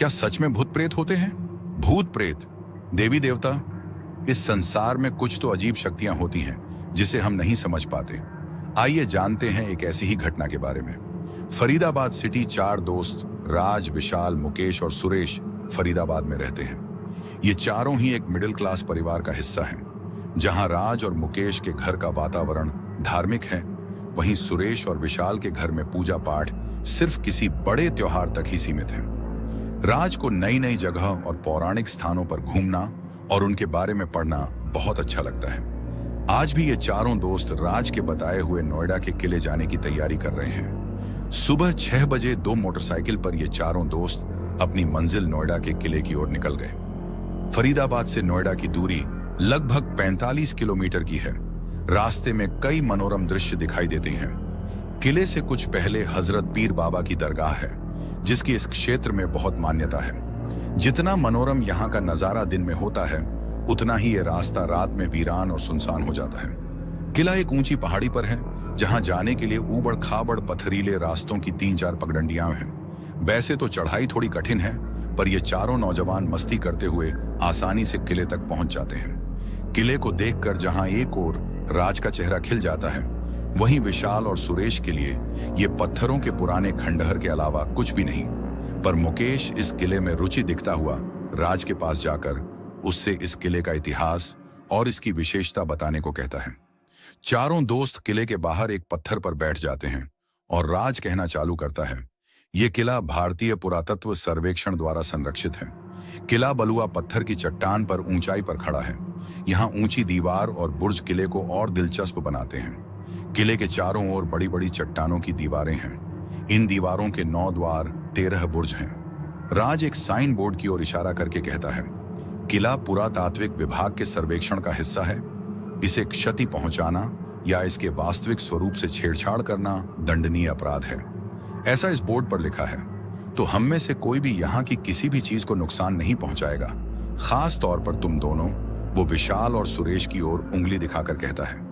क्या सच में भूत प्रेत होते हैं? भूत प्रेत, देवी देवता, इस संसार में कुछ तो अजीब शक्तियां होती हैं जिसे हम नहीं समझ पाते। आइए जानते हैं एक ऐसी ही घटना के बारे में। फरीदाबाद सिटी, 4 दोस्त राज, विशाल, मुकेश और सुरेश फरीदाबाद में रहते हैं। ये चारों ही एक मिडिल क्लास परिवार का हिस्सा हैं। जहां राज और मुकेश के घर का वातावरण धार्मिक है, वहीं सुरेश और विशाल के घर में पूजा पाठ सिर्फ किसी बड़े त्योहार तक ही सीमित है। राज को नई नई जगह और पौराणिक स्थानों पर घूमना और उनके बारे में पढ़ना बहुत अच्छा लगता है। आज भी ये चारों दोस्त राज के बताए हुए नोएडा के किले जाने की तैयारी कर रहे हैं। सुबह 6 बजे 2 मोटरसाइकिल पर ये चारों दोस्त अपनी मंजिल नोएडा के किले की ओर निकल गए। फरीदाबाद से नोएडा की दूरी लगभग 45 किलोमीटर की है। रास्ते में कई मनोरम दृश्य दिखाई देते हैं। किले से कुछ पहले हजरत पीर बाबा की दरगाह है, जिसकी इस क्षेत्र में बहुत मान्यता है। जितना मनोरम यहाँ का नजारा दिन में होता है, उतना ही ये रास्ता रात में वीरान और सुनसान हो जाता है। किला एक ऊंची पहाड़ी पर है, जहां जाने के लिए ऊबड़ खाबड़ पथरीले रास्तों की 3-4 पगडंडियां हैं। वैसे तो चढ़ाई थोड़ी कठिन है, पर ये चारों नौजवान मस्ती करते हुए आसानी से किले तक पहुंच जाते हैं। किले को देखकर जहां एक ओर राज का चेहरा खिल जाता है, वहीं विशाल और सुरेश के लिए ये पत्थरों के पुराने खंडहर के अलावा कुछ भी नहीं। पर मुकेश इस किले में रुचि दिखता हुआ राज के पास जाकर उससे इस किले का इतिहास और इसकी विशेषता बताने को कहता है। चारों दोस्त किले के बाहर एक पत्थर पर बैठ जाते हैं और राज कहना चालू करता है, ये किला भारतीय पुरातत्व सर्वेक्षण द्वारा संरक्षित है। किला बलुआ पत्थर की चट्टान पर ऊंचाई पर खड़ा है। यहाँ ऊंची दीवार और बुर्ज किले को और दिलचस्प बनाते हैं। किले के चारों ओर बड़ी बड़ी चट्टानों की दीवारें हैं। इन दीवारों के 9 द्वार, 13 बुर्ज हैं। राज एक साइन बोर्ड की ओर इशारा करके कहता है, किला पुरातात्विक विभाग के सर्वेक्षण का हिस्सा है। इसे क्षति पहुंचाना या इसके वास्तविक स्वरूप से छेड़छाड़ करना दंडनीय अपराध है, ऐसा इस बोर्ड पर लिखा है। तो हम में से कोई भी यहाँ की किसी भी चीज को नुकसान नहीं पहुंचाएगा। खास तौर पर तुम दोनों, वो विशाल और सुरेश की ओर उंगली दिखाकर कहता है।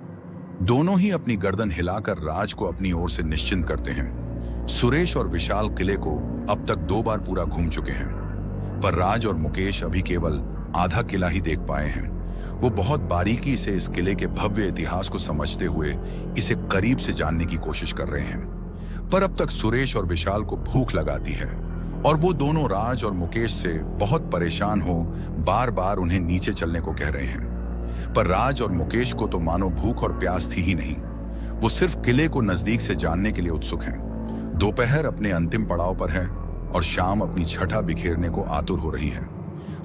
दोनों ही अपनी गर्दन हिलाकर राज को अपनी ओर से निश्चिंत करते हैं। सुरेश और विशाल किले को अब तक 2 बार पूरा घूम चुके हैं, पर राज और मुकेश अभी केवल आधा किला ही देख पाए हैं। वो बहुत बारीकी से इस किले के भव्य इतिहास को समझते हुए इसे करीब से जानने की कोशिश कर रहे हैं। पर अब तक सुरेश और विशाल को भूख लगाती है और वो दोनों राज और मुकेश से बहुत परेशान हो बार बार उन्हें नीचे चलने को कह रहे हैं। पर राज और मुकेश को तो मानो भूख और प्यास थी ही नहीं। वो सिर्फ किले को नजदीक से जानने के लिए उत्सुक हैं। दोपहर अपने अंतिम पड़ाव पर है और शाम अपनी छठा बिखेरने को आतुर हो रही है।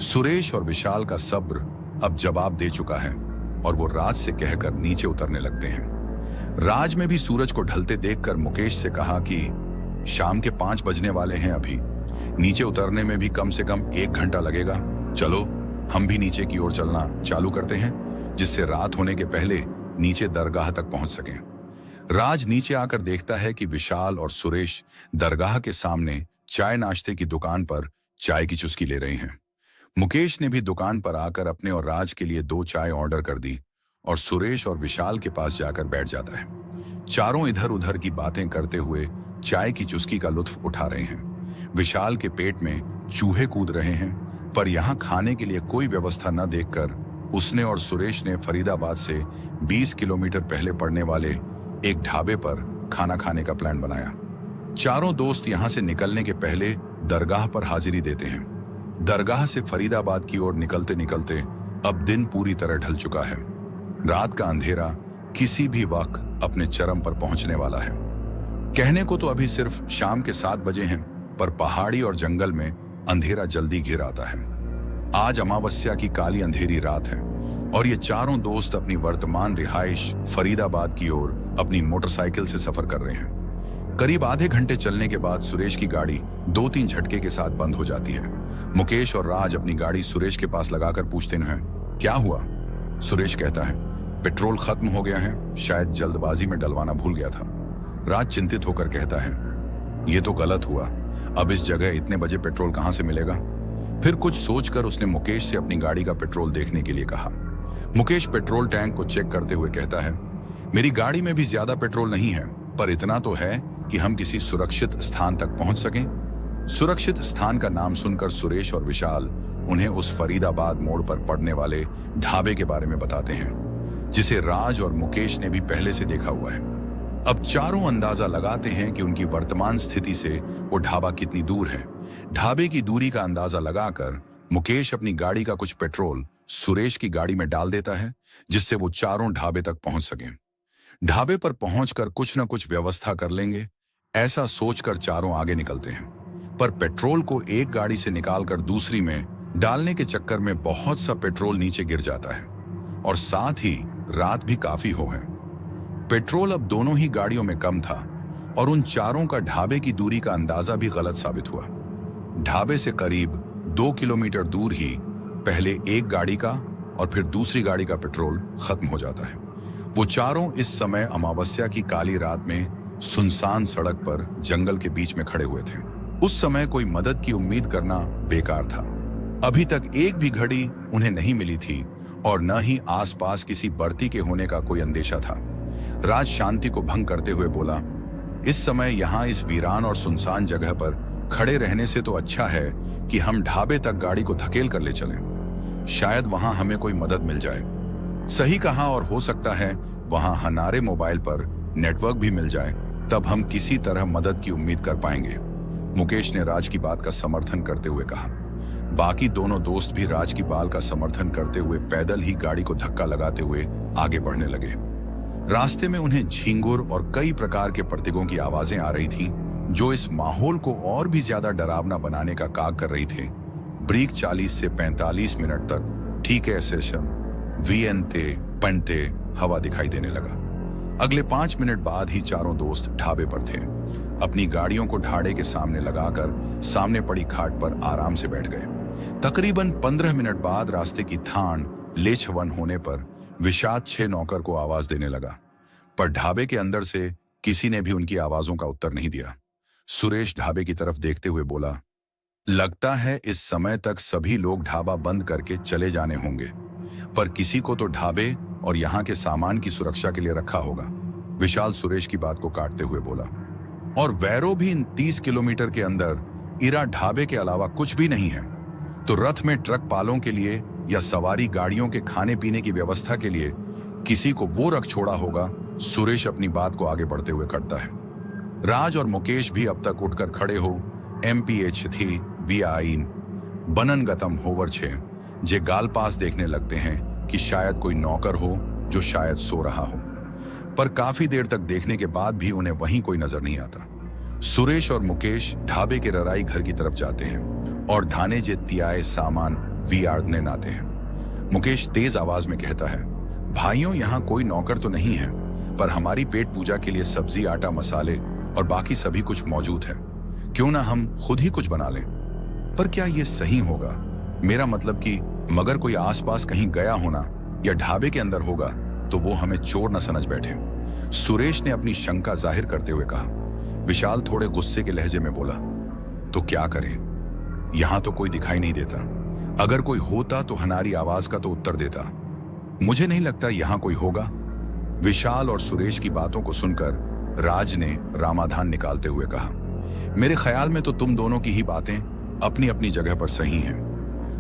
सुरेश और विशाल का सब्र अब जवाब दे चुका है और वो राज से कहकर नीचे उतरने लगते हैं। राज में भी सूरज को ढलते देखकर मुकेश से कहा कि शाम के 5 बजने वाले हैं, अभी नीचे उतरने में भी कम से कम 1 घंटा लगेगा। चलो हम भी नीचे की ओर चलना चालू करते हैं, जिससे रात होने के पहले नीचे दरगाह तक पहुंच सकें। राज नीचे आकर देखता है कि विशाल और सुरेश दरगाह के सामने चाय नाश्ते की दुकान पर चाय की चुस्की ले रहे हैं। मुकेश ने भी दुकान पर आकर अपने और राज के लिए 2 चाय ऑर्डर कर दी और सुरेश और विशाल के पास जाकर बैठ जाता है। चारों इधर उधर की बातें करते हुए चाय की चुस्की का लुत्फ उठा रहे हैं। विशाल के पेट में चूहे कूद रहे हैं, पर यहाँ खाने के लिए कोई व्यवस्था न देखकर उसने और सुरेश ने फरीदाबाद से 20 किलोमीटर पहले पड़ने वाले एक ढाबे पर खाना खाने का प्लान बनाया। चारों दोस्त यहाँ से निकलने के पहले दरगाह पर हाजिरी देते हैं। दरगाह से फरीदाबाद की ओर निकलते निकलते अब दिन पूरी तरह ढल चुका है। रात का अंधेरा किसी भी वक्त अपने चरम पर पहुंचने वाला है। कहने को तो अभी सिर्फ शाम के 7 बजे हैं, पर पहाड़ी और जंगल में अंधेरा जल्दी घिर आता है। आज अमावस्या की काली अंधेरी रात है और ये चारों दोस्त अपनी वर्तमान रिहाइश फरीदाबाद की ओर अपनी मोटरसाइकिल से सफर कर रहे हैं। करीब आधे घंटे चलने के बाद सुरेश की गाड़ी 2-3 झटके के साथ बंद हो जाती है। मुकेश और राज अपनी गाड़ी सुरेश के पास लगाकर पूछते हैं, क्या हुआ? सुरेश कहता है, पेट्रोल खत्म हो गया है, शायद जल्दबाजी में डलवाना भूल गया था। राज चिंतित होकर कहता है, ये तो गलत हुआ। अब इस जगह इतने बजे पेट्रोल कहां से मिलेगा? फिर कुछ सोचकर उसने मुकेश से अपनी गाड़ी का पेट्रोल देखने के लिए कहा। मुकेश पेट्रोल टैंक को चेक करते हुए कहता है, मेरी गाड़ी में भी ज्यादा पेट्रोल नहीं है, पर इतना तो है कि हम किसी सुरक्षित स्थान तक पहुंच सकें। सुरक्षित स्थान का नाम सुनकर सुरेश और विशाल उन्हें उस फरीदाबाद मोड़ पर पड़ने वाले ढाबे के बारे में बताते हैं, जिसे राज और मुकेश ने भी पहले से देखा हुआ है। अब चारों अंदाजा लगाते हैं कि उनकी वर्तमान स्थिति से वो ढाबा कितनी दूर है। ढाबे की दूरी का अंदाजा लगाकर मुकेश अपनी गाड़ी का कुछ पेट्रोल सुरेश की गाड़ी में डाल देता है, जिससे वो चारों ढाबे तक पहुंच सकें। ढाबे पर पहुंचकर कुछ न कुछ व्यवस्था कर लेंगे, ऐसा सोचकर चारों आगे निकलते हैं। पर पेट्रोल को एक गाड़ी से निकालकर दूसरी में डालने के चक्कर में बहुत सा पेट्रोल नीचे गिर जाता है और साथ ही रात भी काफी हो है। पेट्रोल अब दोनों ही गाड़ियों में कम था और उन चारों का ढाबे की दूरी का अंदाजा भी गलत साबित हुआ। ढाबे से करीब 2 किलोमीटर दूर ही पहले एक गाड़ी का और फिर दूसरी गाड़ी का पेट्रोल खत्म हो जाता है। वो चारों इस समय अमावस्या की काली रात में सुनसान सड़क पर जंगल के बीच में खड़े हुए थे। उस समय कोई मदद की उम्मीद करना बेकार था। अभी तक एक भी घड़ी उन्हें नहीं मिली थी और न ही आसपास किसी बढ़ती के होने का कोई अंदेशा था। राज शांति को भंग करते हुए बोला, इस समय यहाँ इस वीरान और सुनसान जगह पर खड़े रहने से तो अच्छा है कि हम ढाबे तक गाड़ी को धकेल कर ले चलें। शायद वहां हमें कोई मदद मिल जाए। सही कहा, और हो सकता है वहां हमारे मोबाइल पर नेटवर्क भी मिल जाए, तब हम किसी तरह मदद की उम्मीद कर पाएंगे। मुकेश ने राज की बात का समर्थन करते हुए कहा। बाकी दोनों दोस्त भी राज की बात का समर्थन करते हुए पैदल ही गाड़ी को धक्का लगाते हुए आगे बढ़ने लगे। रास्ते में उन्हें झींगुर और कई प्रकार के प्रतिगों की आवाजें आ रही थीं, जो इस माहौल को और भी ज्यादा डरावना बनाने का काम कर रही थी। ब्रीक 40 से 45 मिनट तक ठीक है सेशन वीएनते पंटे हवा दिखाई देने लगा। अगले 5 मिनट बाद ही चारों दोस्त ढाबे पर थे। अपनी गाड़ियों को ढाड़े के सामने लगाकर सामने पड़ी खाट पर आराम से बैठ गए। तकरीबन 15 मिनट बाद रास्ते की थान लेछवन होने पर विषाद 6 नौकर को आवाज देने लगा, पर ढाबे के अंदर से किसी ने भी उनकी आवाजों का उत्तर नहीं दिया। सुरेश ढाबे की तरफ देखते हुए बोला, लगता है इस समय तक सभी लोग ढाबा बंद करके चले जाने होंगे, पर किसी को तो ढाबे और यहाँ के सामान की सुरक्षा के लिए रखा होगा। विशाल सुरेश की बात को काटते हुए बोला, और वैरो भी इन 30 किलोमीटर के अंदर इरा ढाबे के अलावा कुछ भी नहीं है, तो रथ में ट्रक पालों के लिए या सवारी गाड़ियों के खाने पीने की व्यवस्था के लिए किसी को वो रख छोड़ा होगा। सुरेश अपनी बात को आगे बढ़ते हुए करता है। राज और मुकेश भी अब तक उठकर खड़े हो MPH थी वी आइन बनन गतम होवर छे जे गाल पास देखने लगते हैं कि शायद कोई नौकर हो जो शायद सो रहा हो, पर काफी देर तक देखने के बाद भी उन्हें वहीं कोई नजर नहीं आता। सुरेश और मुकेश ढाबे के रराई घर की तरफ जाते हैं और धाने जे तियाए सामान वी आड़ने नाते हैं। मुकेश तेज आवाज में कहता है, भाइयों यहाँ कोई नौकर तो नहीं है, पर हमारी पेट पूजा के लिए सब्जी आटा मसाले और बाकी सभी कुछ मौजूद है। क्यों ना हम खुद ही कुछ बना लें। पर क्या ये सही होगा? मेरा मतलब कि मगर कोई आसपास कहीं गया होना या ढाबे के अंदर होगा तो वो हमें चोर न समझ बैठे। सुरेश ने अपनी शंका जाहिर करते हुए कहा। विशाल थोड़े गुस्से के लहजे में बोला, तो क्या करें, यहां तो कोई दिखाई नहीं देता। अगर कोई होता तो हमारी आवाज का तो उत्तर देता। मुझे नहीं लगता यहां कोई होगा। विशाल और सुरेश की बातों को सुनकर राज ने रामाधान निकालते हुए कहा, मेरे ख्याल में तो तुम दोनों की ही बातें अपनी अपनी जगह पर सही हैं।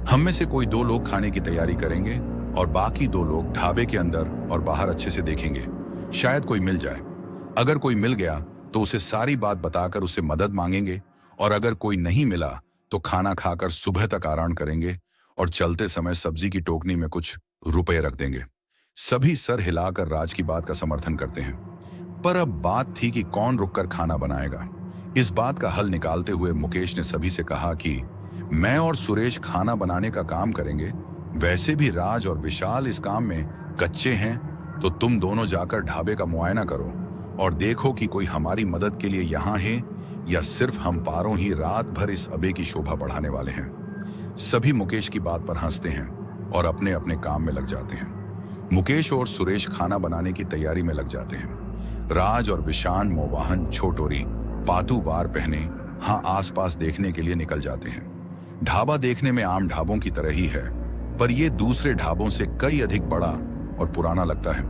हम में से कोई 2 लोग खाने की तैयारी करेंगे और बाकी 2 लोग ढाबे के अंदर और बाहर अच्छे से देखेंगे। शायद कोई मिल जाए। अगर कोई मिल गया तो उसे सारी बात बताकर उससे मदद मांगेंगे, और अगर कोई नहीं मिला तो खाना खाकर सुबह तक आराम करेंगे और चलते समय सब्जी की टोकनी में कुछ रुपए रख देंगे। सभी सर हिलाकर राज की बात का समर्थन करते हैं। पर अब बात थी कि कौन रुककर खाना बनाएगा। इस बात का हल निकालते हुए मुकेश ने सभी से कहा कि मैं और सुरेश खाना बनाने का काम करेंगे। वैसे भी राज और विशाल इस काम में कच्चे हैं, तो तुम दोनों जाकर ढाबे का मुआयना करो और देखो कि कोई हमारी मदद के लिए यहाँ है या सिर्फ हम पारों ही रात भर इस अबे की शोभा बढ़ाने वाले हैं। सभी मुकेश की बात पर हंसते हैं और अपने अपने काम में लग जाते हैं। मुकेश और सुरेश खाना बनाने की तैयारी में लग जाते हैं। राज और विशान मोवाहन छोटोरी पातू वार पहने हाँ आसपास देखने के लिए निकल जाते हैं। ढाबा देखने में आम ढाबों की तरह ही है, पर यह दूसरे ढाबों से कई अधिक बड़ा और पुराना लगता है।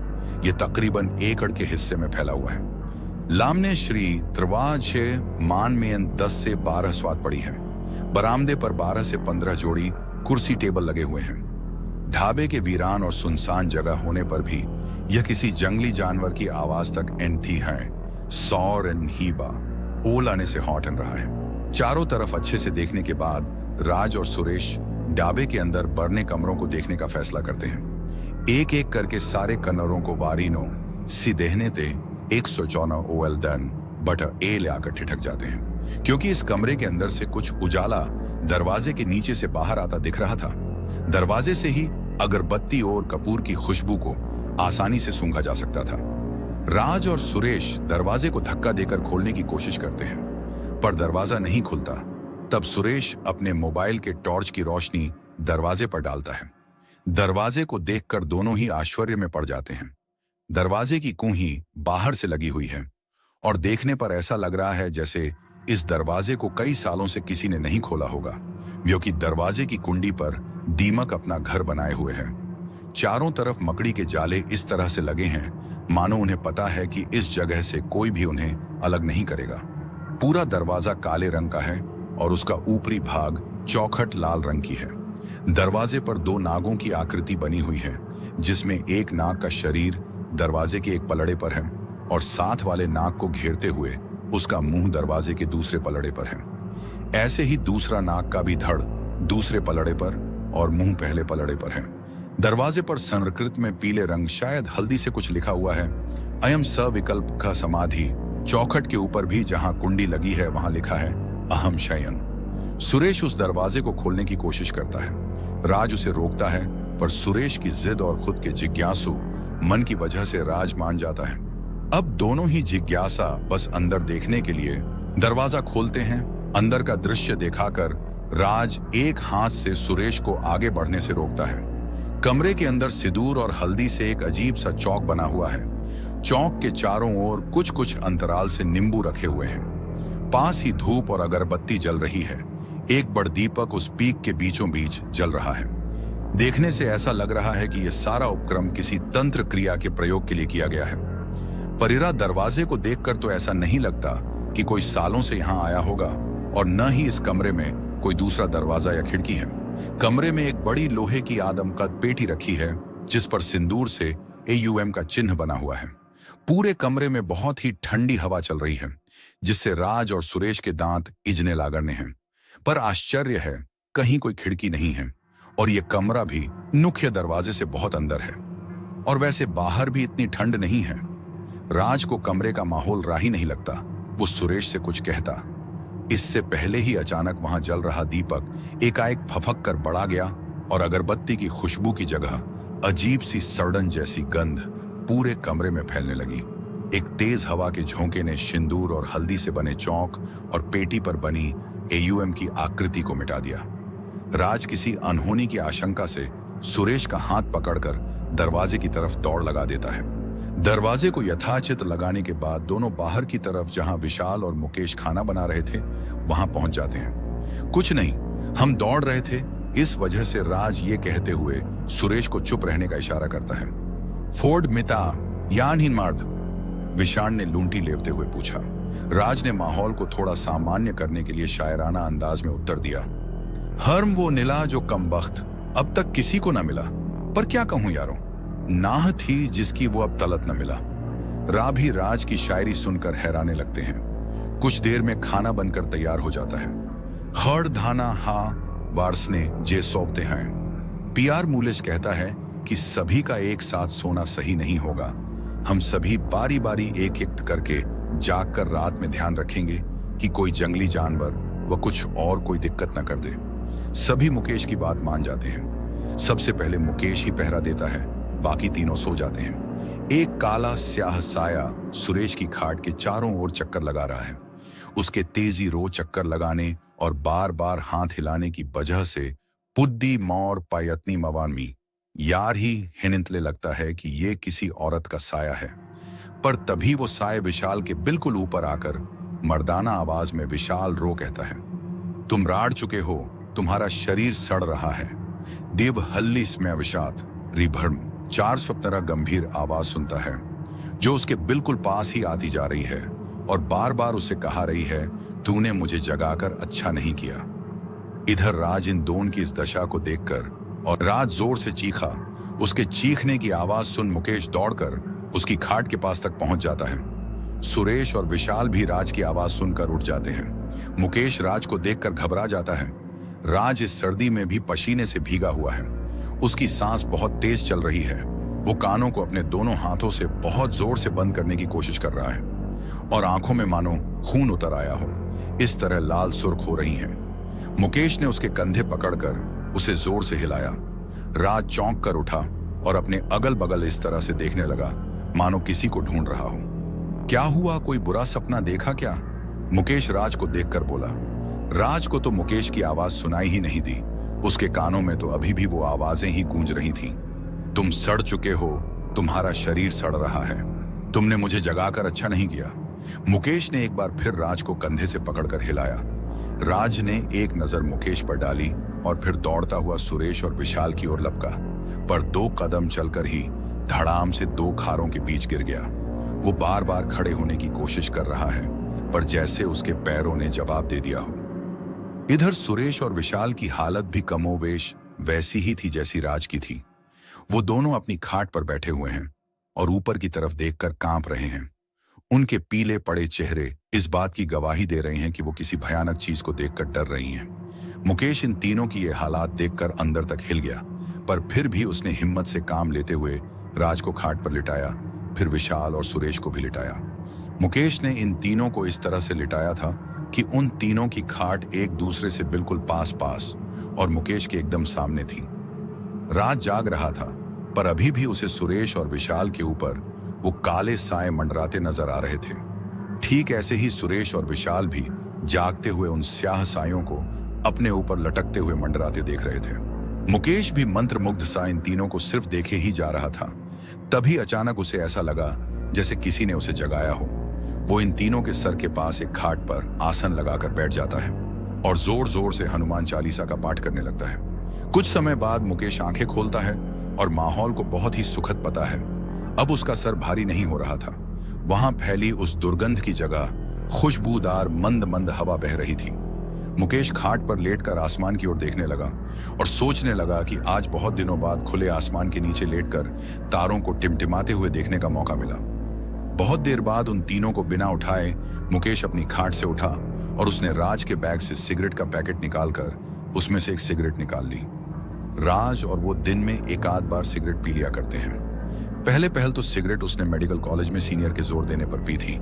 ये तकरीबन 1 एकड़ के हिस्से में फैला हुआ है। लामने श्री त्रिवाझे मान में 10 से 12 स्वाद पड़ी है। बरामदे पर 12 से 15 जोड़ी कुर्सी टेबल लगे हुए हैं। ढाबे के वीरान और सुनसान जगह होने पर भी यह किसी जंगली जानवर की आवाज तक एंटी है। सौर एंड हीबा ओल आने से हॉटन रहा है। चारों तरफ अच्छे से देखने के बाद राज और सुरेश ढाबे के अंदर बरने कमरों को देखने का फैसला करते हैं। एक एक करके सारे कन्नरों को वारीनो सिदेहने ते 114 ओएल दन बटर ए ले आकर ठिठक जाते हैं, क्योंकि इस कमरे के अंदर से कुछ उजाला दरवाजे के नीचे से बाहर आता दिख रहा था। दरवाजे से ही अगरबत्ती और कपूर की खुशबू को आसानी से सूंघा जा सकता था। राज और सुरेश दरवाजे को धक्का देकर खोलने की कोशिश करते हैं, पर दरवाजा नहीं खुलता। तब सुरेश अपने मोबाइल के टॉर्च की रोशनी दरवाजे पर डालता है। दरवाजे को देखकर दोनों ही आश्चर्य में पड़ जाते हैं। दरवाजे की कुंही बाहर से लगी हुई है और देखने पर ऐसा लग रहा है जैसे इस दरवाजे को कई सालों से किसी ने नहीं खोला होगा, क्योंकि दरवाजे की कुंडी पर दीमक अपना घर बनाए हुए है। चारों तरफ मकड़ी के जाले इस तरह से लगे हैं मानो उन्हें पता है कि इस जगह से कोई भी उन्हें अलग नहीं करेगा। पूरा दरवाजा काले रंग का है और उसका ऊपरी भाग चौखट लाल रंग की है। दरवाजे पर 2 नागों की आकृति बनी हुई है, जिसमें एक नाग का शरीर दरवाजे के एक पलड़े पर है और साथ वाले नाग को घेरते हुए उसका मुंह दरवाजे के दूसरे पलड़े पर है। ऐसे ही दूसरा नाग का भी धड़ दूसरे पलड़े पर और मुंह पहले पलड़े पर है। दरवाजे पर संस्कृत में पीले रंग शायद हल्दी से कुछ लिखा हुआ है। अयम सविकल्प का समाधि। चौखट के ऊपर भी जहां कुंडी लगी है वहां लिखा है अहम शयन। सुरेश उस दरवाजे को खोलने की कोशिश करता है। राज उसे रोकता है, पर सुरेश की जिद और खुद के जिज्ञासु मन की वजह से राज मान जाता है। अब दोनों ही जिज्ञासा बस अंदर देखने के लिए दरवाजा खोलते हैं। अंदर का दृश्य दिखाकर राज एक हाथ से सुरेश को आगे बढ़ने से रोकता है। कमरे के अंदर सिंदूर और हल्दी से एक अजीब सा चौक बना हुआ है। चौक के चारों ओर कुछ कुछ अंतराल से नींबू रखे हुए हैं। पास ही धूप और अगरबत्ती जल रही है। एक बड़ दीपक उस पीक के बीचों बीच जल रहा है। देखने से ऐसा लग रहा है कि यह सारा उपक्रम किसी तंत्र क्रिया के प्रयोग के लिए किया गया है। परिरा दरवाजे को देखकर तो ऐसा नहीं लगता कि कोई सालों से यहाँ आया होगा, और न ही इस कमरे में कोई दूसरा दरवाजा या खिड़की है। कमरे में एक बड़ी लोहे की आदमकद पेटी रखी है, जिस पर सिंदूर से AUM का चिन्ह बना हुआ है। पूरे कमरे में बहुत ही ठंडी हवा चल रही है, जिससे राज और सुरेश के दांत इजने लागरने हैं। पर आश्चर्य है, कहीं कोई खिड़की नहीं है और यह कमरा भी मुख्य दरवाजे से बहुत अंदर है। और वैसे बाहर भी इतनी ठंड नहीं है। राज को कमरे का माहौल राही नहीं लगता। वो सुरेश से कुछ कहता, इससे पहले ही अचानक वहां जल रहा दीपक एकाएक फफक कर बढ़ा गया और अगरबत्ती की खुशबू की जगह अजीब सी सड़न जैसी गंध पूरे कमरे में फैलने लगी। एक तेज हवा के झोंके ने सिंदूर और हल्दी से बने चौक और पेटी पर बनी AUM की आकृति को मिटा दिया। राज किसी अनहोनी की आशंका से सुरेश का हाथ पकड़कर दरवाजे की तरफ दौड़ लगा देता है। दरवाजे को यथाचित लगाने के बाद दोनों बाहर की तरफ, जहां विशाल और मुकेश खाना बना रहे थे, वहां पहुंच जाते हैं। कुछ नहीं, हम दौड़ रहे थे, इस वजह से राज ये कहते हुए सुरेश को चुप रहने का इशारा करता है। फोर्ड मिता यान ही मर्द, विशाल ने लूंटी लेवते हुए पूछा। राज ने माहौल को थोड़ा सामान्य करने के लिए शायराना अंदाज में उत्तर दिया, हर्म वो नीला जो कमबख्त अब तक किसी को ना मिला। पर क्या कहूं यारों, नाह थी जिसकी वो अब तलत न मिला। राभी राज की शायरी सुनकर हैराने लगते हैं। कुछ देर में खाना बनकर तैयार हो जाता है। हर धाना हा वारसने जे सोवते हैं। PR मूलेश कहता है कि सभी का एक साथ सोना सही नहीं होगा। हम सभी बारी बारी एक एक करके जाग कर रात में ध्यान रखेंगे कि कोई जंगली जानवर व कुछ और कोई दिक्कत न कर दे। सभी मुकेश की बात मान जाते हैं। सबसे पहले मुकेश ही पहरा देता है, बाकी तीनों सो जाते हैं। एक काला स्याह साया सुरेश की खाट के चारों ओर चक्कर लगा रहा है। उसके तेजी रो चक्कर लगाने और बार बार हाथ हिलाने की वजह से पुद्दी मौर पायतनी मवानमी यार ही हिनिंतले लगता है कि ये किसी औरत का साया है। पर तभी वो साय विशाल के बिल्कुल ऊपर आकर मर्दाना आवाज में विशाल रो कहता है, तुम राड़ चुके हो, तुम्हारा शरीर सड़ रहा है। देव हल्ली में अविशात रिभर्म 4 स्वप्नरा गंभीर आवाज सुनता है। जो उसके बिल्कुल पास ही आती जा रही है और बार बार उसे कहा रही है, तूने मुझे जगाकर अच्छा नहीं किया। इधर राज इन दोनों की इस दशा को देखकर और राज जोर से चीखा। उसके चीखने की आवाज सुन मुकेश दौड़कर उसकी खाट के पास तक पहुंच जाता है। सुरेश और विशाल भी राज की आवाज सुनकर उठ जाते हैं। मुकेश राज को देखकर घबरा जाता है। राज इस सर्दी में भी पसीने से भीगा हुआ है। उसकी सांस बहुत तेज चल रही है। वो कानों को अपने दोनों हाथों से बहुत जोर से बंद करने की कोशिश कर रहा है और आंखों में मानो खून उतर आया हो, इस तरह लाल सुर्ख हो रही हैं। मुकेश ने उसके कंधे पकड़कर उसे जोर से हिलाया। राज चौंक कर उठा और अपने अगल बगल इस तरह से देखने लगा मानो किसी को ढूंढ रहा हो। क्या हुआ, कोई बुरा सपना देखा क्या? मुकेश राज को देखकर बोला। राज को तो मुकेश की आवाज सुनाई ही नहीं दी। उसके कानों में तो अभी भी वो आवाजें ही गूंज रही थीं। तुम सड़ चुके हो, तुम्हारा शरीर सड़ रहा है, तुमने मुझे जगाकर अच्छा नहीं किया। मुकेश ने एक बार फिर राज को कंधे से पकड़कर हिलाया। राज ने एक नजर मुकेश पर डाली और फिर दौड़ता हुआ सुरेश और विशाल की ओर लपका, पर 2 कदम चलकर ही धड़ाम से 2 खारों के बीच गिर गया। वो बार बार खड़े होने की कोशिश कर रहा है, पर जैसे उसके पैरों ने जवाब दे दिया हो। इधर सुरेश और विशाल की हालत भी कमोवेश वैसी ही थी जैसी राज की थी। वो दोनों अपनी खाट पर बैठे हुए हैं और ऊपर की तरफ देखकर कांप रहे हैं। उनके पीले पड़े चेहरे इस बात की गवाही दे रहे हैं कि वो किसी भयानक चीज को देखकर डर रही हैं। मुकेश इन तीनों की ये हालात देखकर अंदर तक हिल गया, पर फिर भी उसने हिम्मत से काम लेते हुए राज को खाट पर लिटाया, फिर विशाल और सुरेश को भी लिटाया। मुकेश ने इन तीनों को इस तरह से लिटाया था कि उन तीनों की खाट एक दूसरे से बिल्कुल पास पास और मुकेश के एकदम सामने थी। राज जाग रहा था, पर अभी भी उसे सुरेश और विशाल के ऊपर वो काले साए मंडराते नजर आ रहे थे। ठीक ऐसे ही सुरेश और विशाल भी जागते हुए उन स्याह सायों को अपने ऊपर लटकते हुए मंडराते देख रहे थे। मुकेश भी मंत्रमुग्ध सा इन तीनों को सिर्फ देखे ही जा रहा था। तभी अचानक उसे ऐसा लगा जैसे किसी ने उसे जगाया हो। वो इन तीनों के सर के पास एक खाट पर आसन लगाकर बैठ जाता है और जोर जोर से हनुमान चालीसा का पाठ करने लगता है। कुछ समय बाद मुकेश आंखें खोलता है और माहौल को बहुत ही सुखद पता है। अब उसका सर भारी नहीं हो रहा था। वहां फैली उस दुर्गंध की जगह खुशबूदार मंद मंद हवा बह रही थी। मुकेश खाट पर लेटकर आसमान की ओर देखने लगा और सोचने लगा कि आज बहुत दिनों बाद खुले आसमान के नीचे लेटकर तारों को टिमटिमाते हुए देखने का मौका मिला। बहुत देर बाद उन तीनों को बिना उठाए मुकेश अपनी खाट से उठा और उसने राज के बैग से सिगरेट का पैकेट निकालकर उसमें से एक सिगरेट निकाल ली। राज और वो दिन में एक आध बार सिगरेट पी लिया करते हैं। पहले तो सिगरेट उसने मेडिकल कॉलेज में सीनियर के जोर देने पर पी थी,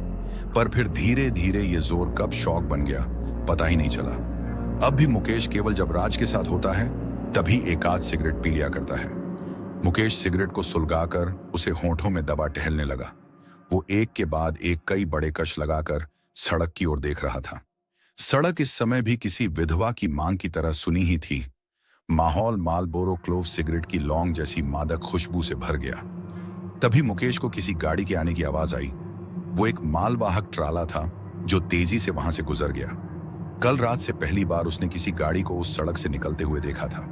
पर फिर धीरे धीरे ये जोर कब शौक बन गया पता ही नहीं चला। अब भी मुकेश केवल जब राज के साथ होता है तभी एक आध सिगरेट पी लिया करता है। मुकेश सिगरेट को सुलगाकर उसे होंठों में दबा टहलने लगा। वो एक के बाद एक कई बड़े कश लगाकर सड़क की ओर देख रहा था। सड़क इस समय भी किसी विधवा की मांग की तरह सुनी ही थी। माहौल मालबोरो क्लोव सिगरेट की लौंग जैसी मादक खुशबू से भर गया। तभी मुकेश को किसी गाड़ी के आने की आवाज आई। वो एक मालवाहक ट्राला था जो तेजी से वहां से गुजर गया। कल रात से पहली बार उसने किसी गाड़ी को उस सड़क से निकलते हुए देखा था।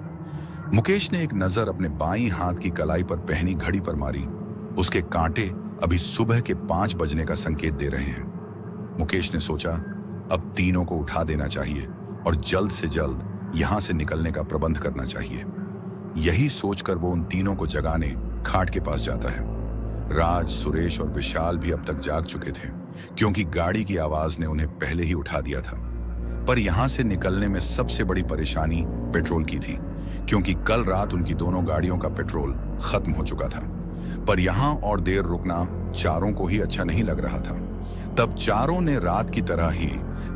मुकेश ने एक नजर अपने बाईं हाथ की कलाई पर पहनी घड़ी पर मारी। उसके कांटे अभी सुबह के 5 बजने का संकेत दे रहे हैं। मुकेश ने सोचा अब तीनों को उठा देना चाहिए और जल्द से जल्द यहां से निकलने का प्रबंध करना चाहिए। यही सोचकर वो उन तीनों को जगाने खाट के पास जाता है। राज, सुरेश और विशाल भी अब तक जाग चुके थे क्योंकि गाड़ी की आवाज ने उन्हें पहले ही उठा दिया था। पर यहां से निकलने में सबसे बड़ी परेशानी पेट्रोल की थी, क्योंकि कल रात उनकी दोनों गाड़ियों का पेट्रोल खत्म हो चुका था। पर यहां और देर रुकना चारों को ही अच्छा नहीं लग रहा था। तब चारों ने रात की तरह ही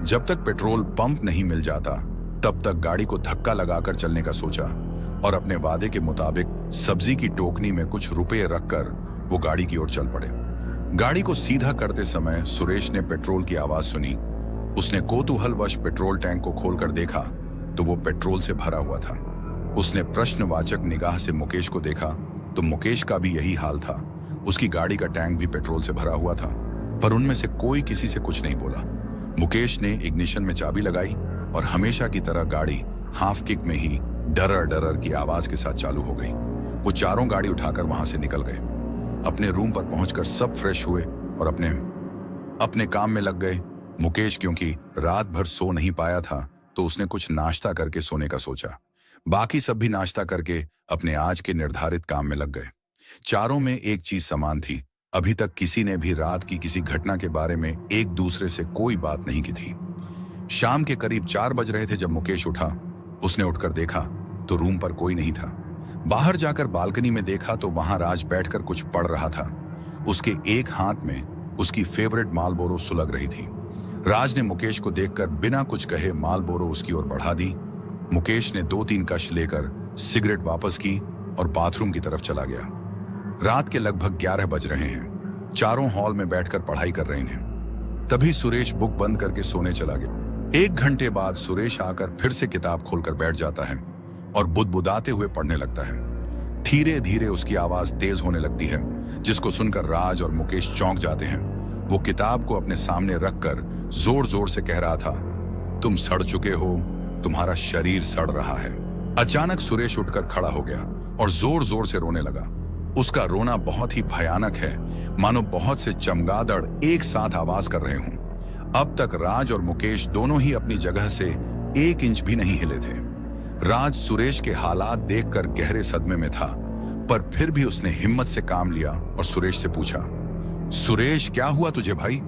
जब तक पेट्रोल पंप नहीं मिल जाता तब तक गाड़ी को धक्का लगाकर चलने का सोचा और अपने वादे के मुताबिक सब्जी की टोकनी में कुछ रुपए रखकर वो गाड़ी की ओर चल पड़े। गाड़ी को सीधा करते समय सुरेश ने पेट्रोल की आवाज सुनी। उसने कौतूहलवश पेट्रोल टैंक को खोलकर देखा तो वो पेट्रोल से भरा हुआ था। उसने प्रश्नवाचक निगाह से मुकेश को देखा तो मुकेश का भी यही हाल था। उसकी गाड़ी का टैंक भी पेट्रोल से भरा हुआ था, पर उनमें से कोई किसी से कुछ नहीं बोला। मुकेश ने इग्निशन में चाबी लगाई और हमेशा की तरह गाड़ी हाफ किक में ही डरर डरर की आवाज के साथ चालू हो गई। वो चारों गाड़ी उठाकर वहां से निकल गए। अपने रूम पर पहुंचकर सब फ्रेश हुए और अपने अपने काम में लग गए। मुकेश क्योंकि रात भर सो नहीं पाया था तो उसने कुछ नाश्ता करके सोने का सोचा। बाकी सब भी नाश्ता करके अपने आज के निर्धारित काम में लग गए। चारों में एक चीज समान थी, अभी तक किसी ने भी रात की किसी घटना के बारे में एक दूसरे से कोई बात नहीं की थी। शाम के करीब 4 बज रहे थे जब मुकेश उठा। उसने उठकर देखा तो रूम पर कोई नहीं था। बाहर जाकर बालकनी में देखा तो वहां राज बैठकर कुछ पढ़ रहा था। उसके एक हाथ में उसकी फेवरेट मालबोरो सुलग रही थी। राज ने मुकेश को देखकर बिना कुछ कहे मालबोरो उसकी ओर बढ़ा दी। मुकेश ने 2-3 कश लेकर सिगरेट वापस की और बाथरूम की तरफ चला गया। रात के लगभग 11 बज रहे हैं। चारों हॉल में बैठकर पढ़ाई कर रहे हैं। तभी सुरेश बुक बंद करके सोने चला गया। 1 घंटे बाद सुरेश आकर फिर से किताब खोलकर बैठ जाता है और बुदबुदाते हुए पढ़ने लगता है। धीरे धीरे उसकी आवाज तेज होने लगती है, जिसको सुनकर राज और मुकेश चौंक जाते हैं। वो किताब को अपने सामने रखकर जोर जोर से कह रहा था, तुम सड़ चुके हो, तुम्हारा शरीर सड़ रहा है। अचानक सुरेश उठकर खड़ा हो गया और जोर जोर से रोने लगा। उसका रोना बहुत ही भयानक है, मानो बहुत से चमगादड़ एक साथ आवाज कर रहे हों। अब तक राज और मुकेश दोनों ही अपनी जगह से 1 इंच भी नहीं हिले थे। राज सुरेश के हालात देखकर गहरे सदमे में था, पर फिर भी उसने हिम्मत से काम लिया और सुरेश से पूछा, सुरेश क्या हुआ तुझे भाई?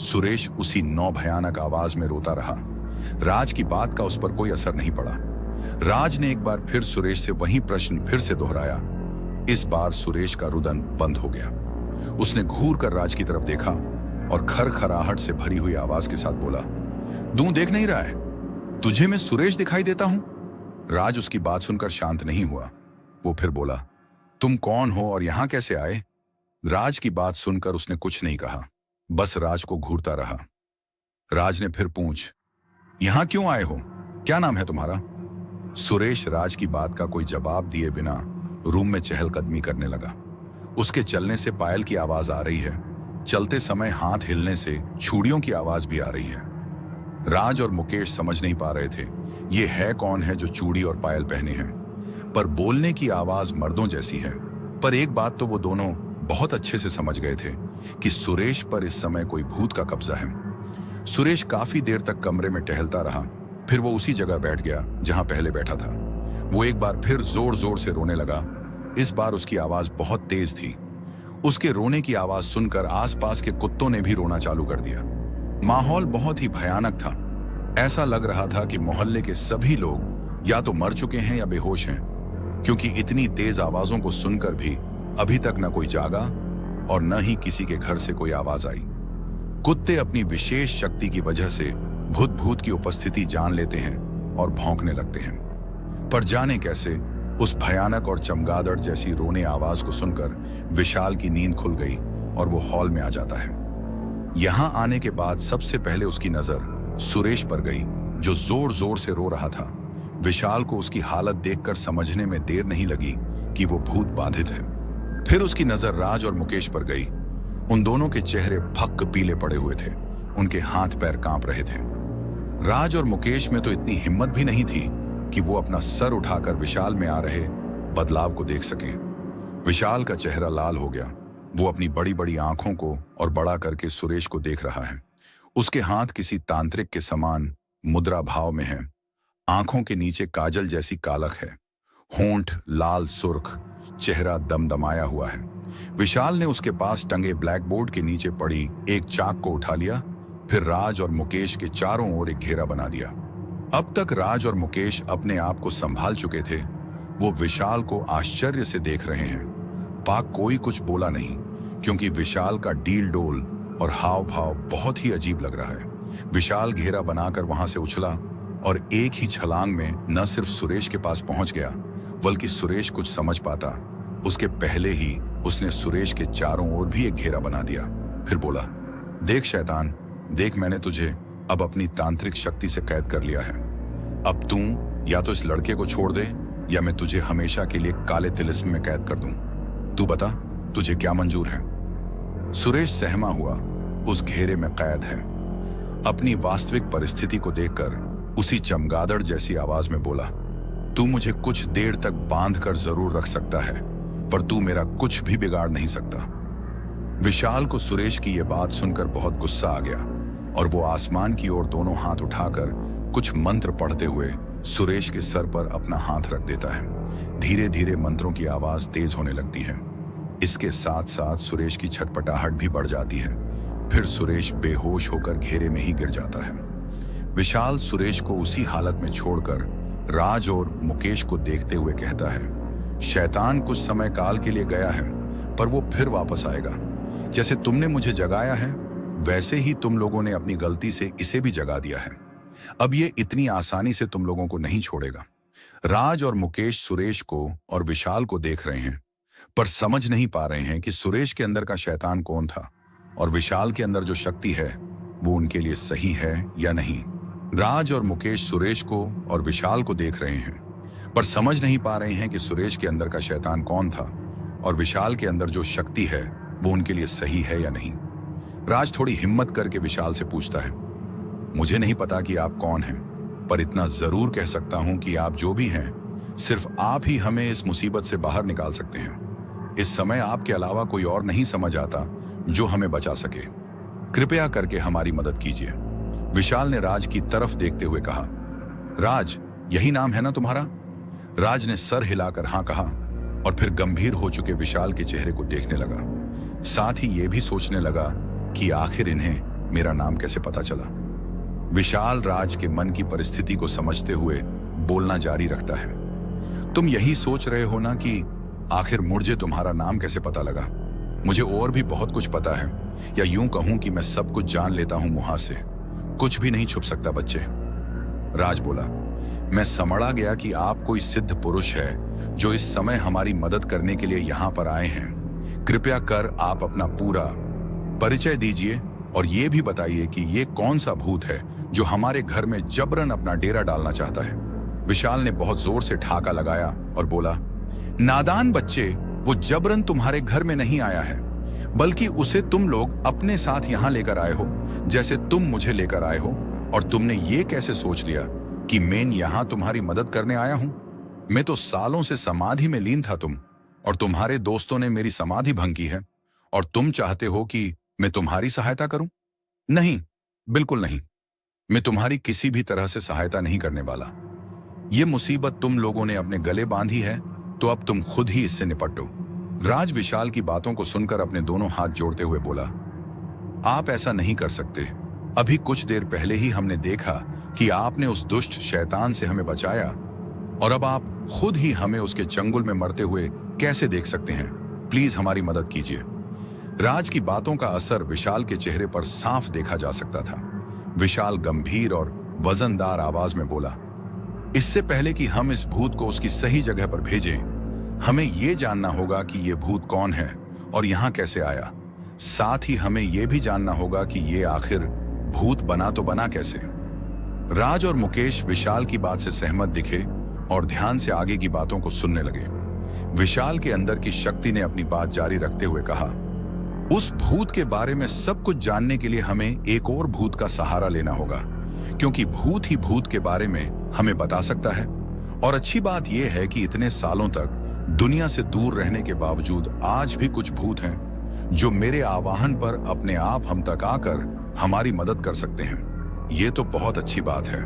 सुरेश उसी नौ भयानक आवाज में रोता रहा। राज की बात का उस पर कोई असर नहीं पड़ा। राज ने एक बार फिर सुरेश से वही प्रश्न फिर से दोहराया। इस बार सुरेश का रुदन बंद हो गया। उसने घूर कर राज की तरफ देखा और खरखराहट से भरी हुई आवाज के साथ बोला, तू देख नहीं रहा है? तुझे मैं सुरेश दिखाई देता हूं? राज उसकी बात सुनकर शांत नहीं हुआ। वो फिर बोला, तुम कौन हो और यहां कैसे आए? राज की बात सुनकर उसने कुछ नहीं कहा, बस राज को घूरता रहा। राज ने फिर पूछ, यहां क्यों आए हो? क्या नाम है तुम्हारा? सुरेश राज की बात का कोई जवाब दिए बिना रूम में चहलकदमी करने लगा। उसके चलने से पायल की आवाज आ रही है। चलते समय हाथ हिलने से छुड़ियों की आवाज भी आ रही है। राज और मुकेश समझ नहीं पा रहे थे ये है कौन है जो चूड़ी और पायल पहने हैं, पर बोलने की आवाज मर्दों जैसी है। पर एक बात तो वो दोनों बहुत अच्छे से समझ गए थे कि सुरेश पर इस समय कोई भूत का कब्जा है। सुरेश काफी देर तक कमरे में टहलता रहा, फिर वो उसी जगह बैठ गया जहां पहले बैठा था। वो एक बार फिर जोर जोर से रोने लगा। इस बार उसकी आवाज बहुत तेज थी। उसके रोने की आवाज सुनकर आसपास के कुत्तों ने भी रोना चालू कर दिया। माहौल बहुत ही भयानक था। ऐसा लग रहा था कि मोहल्ले के सभी लोग या तो मर चुके हैं या बेहोश हैं, क्योंकि इतनी तेज आवाजों को सुनकर भी अभी तक न कोई जागा और न ही किसी के घर से कोई आवाज आई। कुत्ते अपनी विशेष शक्ति की वजह से भूत की उपस्थिति जान लेते हैं और भौंकने लगते हैं, पर जाने कैसे उस भयानक और चमगादड़ जैसी रोने आवाज को सुनकर विशाल की नींद खुल गई और वो हॉल में आ जाता है। यहां आने के बाद सबसे पहले उसकी नजर सुरेश पर गई, जो जोर जोर से रो रहा था। विशाल को उसकी हालत देखकर समझने में देर नहीं लगी कि वो भूत बाधित है। फिर उसकी नजर राज और मुकेश पर गई। उन दोनों के चेहरे फक्क पीले पड़े हुए थे, उनके हाथ पैर कांप रहे थे। राज और मुकेश में तो इतनी हिम्मत भी नहीं थी कि वो अपना सर उठाकर विशाल में आ रहे बदलाव को देख सकें। विशाल का चेहरा लाल हो गया। वो अपनी बड़ी बड़ी आंखों को और बड़ा करके सुरेश को देख रहा है। उसके हाथ किसी तांत्रिक के समान मुद्रा भाव में है। आंखों के नीचे काजल जैसी कालक है। होंठ लाल सुर्ख, चेहरा दमदमाया हुआ है। विशाल ने उसके पास टंगे ब्लैक बोर्ड के नीचे पड़ी एक चाक को उठा लिया, फिर राज और मुकेश के चारों ओर एक घेरा बना दिया। अब तक राज और मुकेश अपने आप को संभाल चुके थे। वो विशाल को आश्चर्य से देख रहे हैं। पाक कोई कुछ बोला नहीं, क्योंकि विशाल का डील डोल और हाव भाव बहुत ही अजीब लग रहा है। विशाल घेरा बनाकर वहां से उछला और एक ही छलांग में न सिर्फ सुरेश के पास पहुंच गया, बल्कि सुरेश कुछ समझ पाता उसके पहले ही उसने सुरेश के चारों ओर भी एक घेरा बना दिया। फिर बोला, देख शैतान, देख मैंने तुझे अब अपनी तांत्रिक शक्ति से कैद कर लिया है। अब तू या तो इस लड़के को छोड़ दे या मैं तुझे हमेशा के लिए काले तिलिस्म में कैद कर दूं। तू बता, तुझे क्या मंजूर है? सुरेश सहमा हुआ। उस घेरे में कैद है। अपनी वास्तविक परिस्थिति को देखकर उसी चमगादड़ जैसी आवाज में बोला, तू मुझे कुछ देर तक बांध कर जरूर रख सकता है, पर तू मेरा कुछ भी बिगाड़ नहीं सकता। विशाल को सुरेश की यह बात सुनकर बहुत गुस्सा आ गया और वो आसमान की ओर दोनों हाथ उठाकर कुछ मंत्र पढ़ते हुए सुरेश के सर पर अपना हाथ रख देता है। धीरे धीरे मंत्रों की आवाज तेज होने लगती है। इसके साथ साथ सुरेश की छटपटाहट भी बढ़ जाती है। फिर सुरेश बेहोश होकर घेरे में ही गिर जाता है। विशाल सुरेश को उसी हालत में छोड़कर राज और मुकेश को देखते हुए कहता है, शैतान कुछ समय काल के लिए गया है, पर वो फिर वापस आएगा। जैसे तुमने मुझे जगाया है, वैसे ही तुम लोगों ने अपनी गलती से इसे भी जगा दिया है। अब ये इतनी आसानी से तुम लोगों को नहीं छोड़ेगा। राज और मुकेश सुरेश को और विशाल को देख रहे हैं, पर समझ नहीं पा रहे हैं कि सुरेश के अंदर का शैतान कौन था और विशाल के अंदर जो शक्ति है वो उनके लिए सही है या नहीं। राज और मुकेश सुरेश को और विशाल को देख रहे हैं, पर समझ नहीं पा रहे हैं कि सुरेश के अंदर का शैतान कौन था और विशाल के अंदर जो शक्ति है वो उनके लिए सही है या नहीं। राज थोड़ी हिम्मत करके विशाल से पूछता है, मुझे नहीं पता कि आप कौन हैं, पर इतना जरूर कह सकता हूं कि आप जो भी हैं, सिर्फ आप ही हमें इस मुसीबत से बाहर निकाल सकते हैं। इस समय आपके अलावा कोई और नहीं समझ आता जो हमें बचा सके। कृपया करके हमारी मदद कीजिए। विशाल ने राज की तरफ देखते हुए कहा, राज, यही नाम है ना तुम्हारा? राज ने सर हिलाकर हाँ कहा और फिर गंभीर हो चुके विशाल के चेहरे को देखने लगा। साथ ही ये भी सोचने लगा कि आखिर इन्हें मेरा नाम कैसे पता चला। विशाल राज के मन की परिस्थिति को समझते हुए बोलना जारी रखता है, तुम यही सोच रहे हो ना कि आखिर मुझे तुम्हारा नाम कैसे पता लगा? मुझे और भी बहुत कुछ पता है, या यूं कहूं कि मैं सब कुछ जान लेता हूं मुहा से। कुछ भी नहीं छुप सकता बच्चे। राज बोला, मैं समझा गया कि आप कोई सिद्ध पुरुष है जो इस समय हमारी मदद करने के लिए यहां पर आए हैं। कृपया कर आप अपना पूरा परिचय दीजिए और ये भी बताइए कि ये कौन सा भूत है जो हमारे घर में जबरन अपना डेरा डालना चाहता है। विशाल ने बहुत जोर से ठाका लगाया और बोला, नादान बच्चे, वो जबरन तुम्हारे घर में नहीं आया है, बल्कि उसे तुम लोग अपने साथ यहां लेकर आए हो, जैसे तुम मुझे लेकर आए हो। और तुमने ये कैसे सोच लिया कि मैं यहां तुम्हारी मदद करने आया हूं? मैं तो सालों से समाधि में लीन था और तुम्हारे दोस्तों ने मेरी समाधि भंग की है, और तुम चाहते हो कि मैं तुम्हारी सहायता करूं? नहीं, बिल्कुल नहीं। मैं तुम्हारी किसी भी तरह से सहायता नहीं करने वाला। ये मुसीबत तुम लोगों ने अपने गले बांधी है, तो अब तुम खुद ही इससे निपटो। राज विशाल की बातों को सुनकर अपने दोनों हाथ जोड़ते हुए बोला, आप ऐसा नहीं कर सकते। अभी कुछ देर पहले ही हमने देखा कि आपने उस दुष्ट शैतान से हमें बचाया, और अब आप खुद ही हमें उसके चंगुल में मरते हुए कैसे देख सकते हैं? प्लीज हमारी मदद कीजिए। राज की बातों का असर विशाल के चेहरे पर साफ देखा जा सकता था। विशाल गंभीर और वजनदार आवाज में बोला, इससे पहले कि हम इस भूत को उसकी सही जगह पर भेजें, हमें यह जानना होगा कि यह भूत कौन है और यहां कैसे आया। साथ ही हमें यह भी जानना होगा कि यह आखिर भूत बना तो बना कैसे। राज और मुकेश विशाल की बात से सहमत दिखे और ध्यान से आगे की बातों को सुनने लगे। विशाल के अंदर की शक्ति ने अपनी बात जारी रखते हुए कहा, उस भूत के बारे में सब कुछ जानने के लिए हमें एक और भूत का सहारा लेना होगा, क्योंकि भूत ही भूत के बारे में हमें बता सकता है। और अच्छी बात यह है कि इतने सालों तक दुनिया से दूर रहने के बावजूद आज भी कुछ भूत हैं जो मेरे आह्वान पर अपने आप हम तक आकर हमारी मदद कर सकते हैं। ये तो बहुत अच्छी बात है।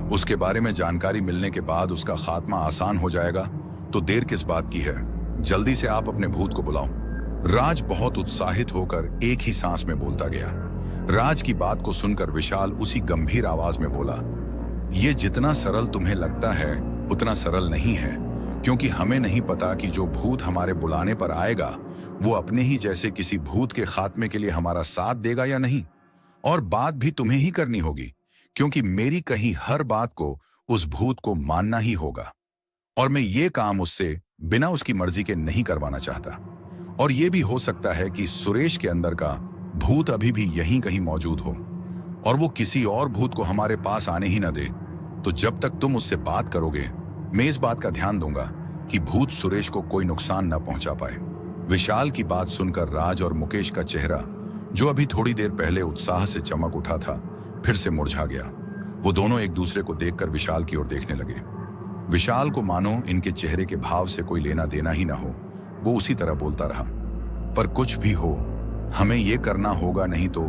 उसके बारे में जानकारी मिलने के बाद उसका खात्मा आसान हो जाएगा, तो देर किस बात की है? जल्दी से आप अपने भूत को बुलाओ। राज बहुत उत्साहित होकर एक ही सांस में बोलता गया। राज की बात को सुनकर विशाल उसी गंभीर आवाज में बोला, ये जितना सरल तुम्हें लगता है उतना सरल नहीं है, क्योंकि हमें नहीं पता कि जो भूत हमारे बुलाने पर आएगा वो अपने ही जैसे किसी भूत के खात्मे के लिए हमारा साथ देगा या नहीं। और बात भी तुम्हें ही करनी होगी, क्योंकि मेरी कही हर बात को उस भूत को मानना ही होगा, और मैं ये काम उससे बिना उसकी मर्जी के नहीं करवाना चाहता। और ये भी हो सकता है कि सुरेश के अंदर का भूत अभी भी यहीं कहीं मौजूद हो और वो किसी और भूत को हमारे पास आने ही न दे। तो जब तक तुम उससे बात करोगे, मैं इस बात का ध्यान दूंगा कि भूत सुरेश को कोई नुकसान न पहुंचा पाए। विशाल की बात सुनकर राज और मुकेश का चेहरा, जो अभी थोड़ी देर पहले उत्साह से चमक उठा था, फिर से मुरझा गया। वो दोनों एक दूसरे को देखकर विशाल की ओर देखने लगे। विशाल को मानो इनके चेहरे के भाव से कोई लेना देना ही ना हो। वो उसी तरह बोलता रहा, पर कुछ भी हो, हमें ये करना होगा, नहीं तो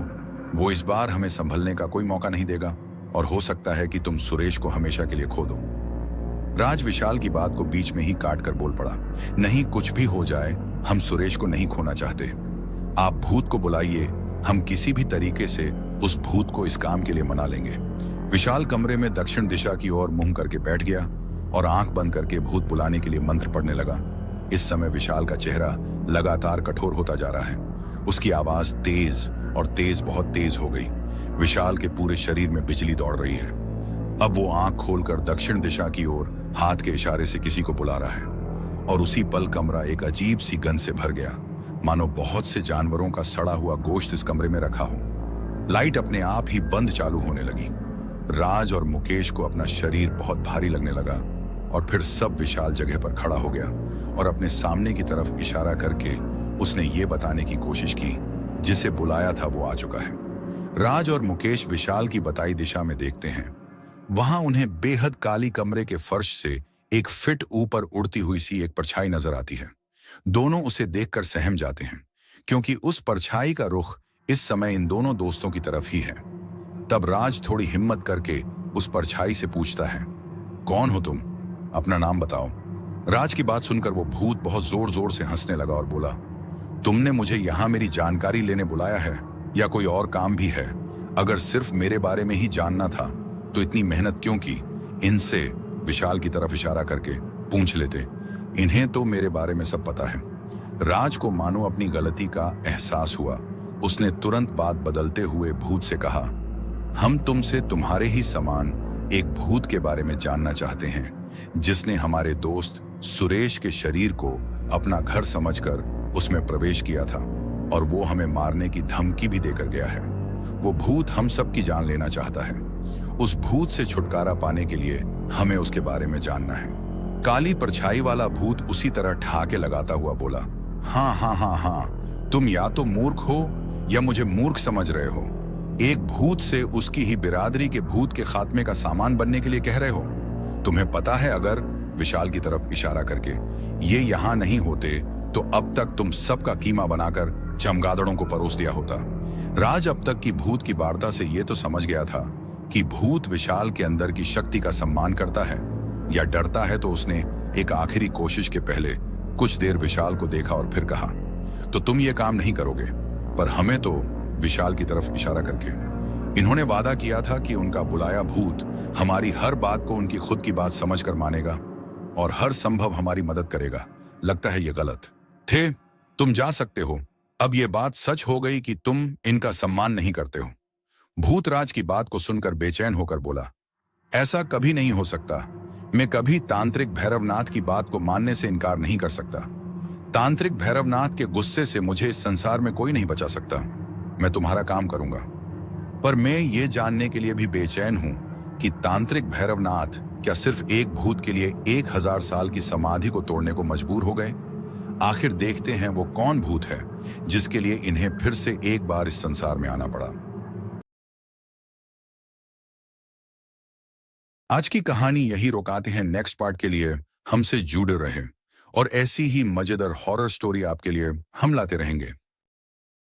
वो इस बार हमें संभलने का कोई मौका नहीं देगा और हो सकता है कि तुम सुरेश को हमेशा के लिए खो दो। राज विशाल की बात को बीच में ही काट कर बोल पड़ा, नहीं, कुछ भी हो जाए, हम सुरेश को नहीं खोना चाहते। आप भूत को बुलाइए, हम किसी भी तरीके से उस भूत को इस काम के लिए मना लेंगे। विशाल कमरे में दक्षिण दिशा की ओर मुंह करके बैठ गया और आंख बंद करके भूत बुलाने के लिए मंत्र पढ़ने लगा। इस समय विशाल का चेहरा लगातार कठोर होता जा रहा है। उसकी आवाज तेज और तेज बहुत तेज हो गई। विशाल के पूरे शरीर में बिजली दौड़ रही है। अब वो आंख खोलकर दक्षिण दिशा की ओर हाथ के इशारे से किसी को बुला रहा है और उसी पल कमरा एक अजीब सी गंध से भर गया, मानो बहुत से जानवरों का सड़ा हुआ गोश्त इस कमरे में रखा हो। लाइट अपने आप ही बंद चालू होने लगी। राज और मुकेश को अपना शरीर बहुत भारी लगने लगा और फिर सब विशाल जगह पर खड़ा हो गया और अपने सामने की तरफ इशारा करके उसने ये बताने की कोशिश की, जिसे बुलाया था वो आ चुका है। राज और मुकेश विशाल की बताई दिशा में देखते हैं। वहां उन्हें बेहद काली कमरे के फर्श से 1 फीट ऊपर उड़ती हुई सी एक परछाई नजर आती है। दोनों उसे देखकर सहम जाते हैं, क्योंकि उस परछाई का रुख इस समय इन दोनों दोस्तों की तरफ ही है। तब राज थोड़ी हिम्मत करके उस परछाई से पूछता है, कौन हो तुम? अपना नाम बताओ। राज की बात सुनकर वो भूत बहुत जोर जोर से हंसने लगा और बोला, तुमने मुझे यहां मेरी जानकारी लेने बुलाया है या कोई और काम भी है? अगर सिर्फ मेरे बारे में ही जानना था तो इतनी मेहनत क्यों की? इनसे, विशाल की तरफ इशारा करके, पूछ लेते, इन्हें तो मेरे बारे में सब पता है। राज को मानो अपनी गलती का एहसास हुआ। उसने तुरंत बात बदलते हुए भूत से कहा, हम तुमसे तुम्हारे ही समान एक भूत के बारे में जानना चाहते हैं, जिसने हमारे दोस्त सुरेश के शरीर को अपना घर समझकर उसमें प्रवेश किया था और वो हमें मारने की धमकी भी देकर गया है। वो भूत हम सब की जान लेना चाहता है। उस भूत से छुटकारा पाने के लिए हमें उसके बारे में जानना है। काली परछाई वाला भूत उसी तरह ठहाके लगाता हुआ बोला, हाँ हाँ हाँ हाँ, तुम या तो मूर्ख हो या मुझे मूर्ख समझ रहे हो। एक भूत से उसकी ही बिरादरी के भूत के खात्मे का सामान बनने के लिए कह रहे हो। तुम्हें पता है, अगर, विशाल की तरफ इशारा करके, ये यहां नहीं होते तो अब तक तुम सबका कीमा बनाकर चमगादड़ों को परोस दिया होता। राज अब तक की भूत की वार्ता से ये तो समझ गया था कि भूत विशाल के अंदर की शक्ति का सम्मान करता है या डरता है, तो उसने एक आखिरी कोशिश के पहले कुछ देर विशाल को देखा और फिर कहा, तो तुम ये काम नहीं करोगे, पर हमें तो, विशाल की तरफ इशारा करके। इन्होंने वादा किया था कि उनका बुलाया भूत हमारी हर बात को उनकी खुद की बात समझकर मानेगा और हर संभव हमारी मदद करेगा। लगता है ये गलत थे। तुम जा सकते हो। अब ये बात सच हो गई कि तुम इनका सम्मान नहीं करते हो। भूतराज की बात को सुनकर बेचैन होकर बोला, ऐसा कभी नहीं हो सकता। मैं कभी तांत्रिक भैरवनाथ की बात को मानने से इनकार नहीं कर सकता। तांत्रिक भैरवनाथ के गुस्से से मुझे इस संसार में कोई नहीं बचा सकता। मैं तुम्हारा काम करूंगा, पर मैं ये जानने के लिए भी बेचैन हूं कि तांत्रिक भैरवनाथ क्या सिर्फ एक भूत के लिए 1000 साल की समाधि को तोड़ने को मजबूर हो गए? आखिर देखते हैं वो कौन भूत है जिसके लिए इन्हें फिर से एक बार इस संसार में आना पड़ा। आज की कहानी यही रोकाते हैं। नेक्स्ट पार्ट के लिए हमसे जुड़े रहें और ऐसी ही मजेदार हॉरर स्टोरी आपके लिए हम लाते रहेंगे।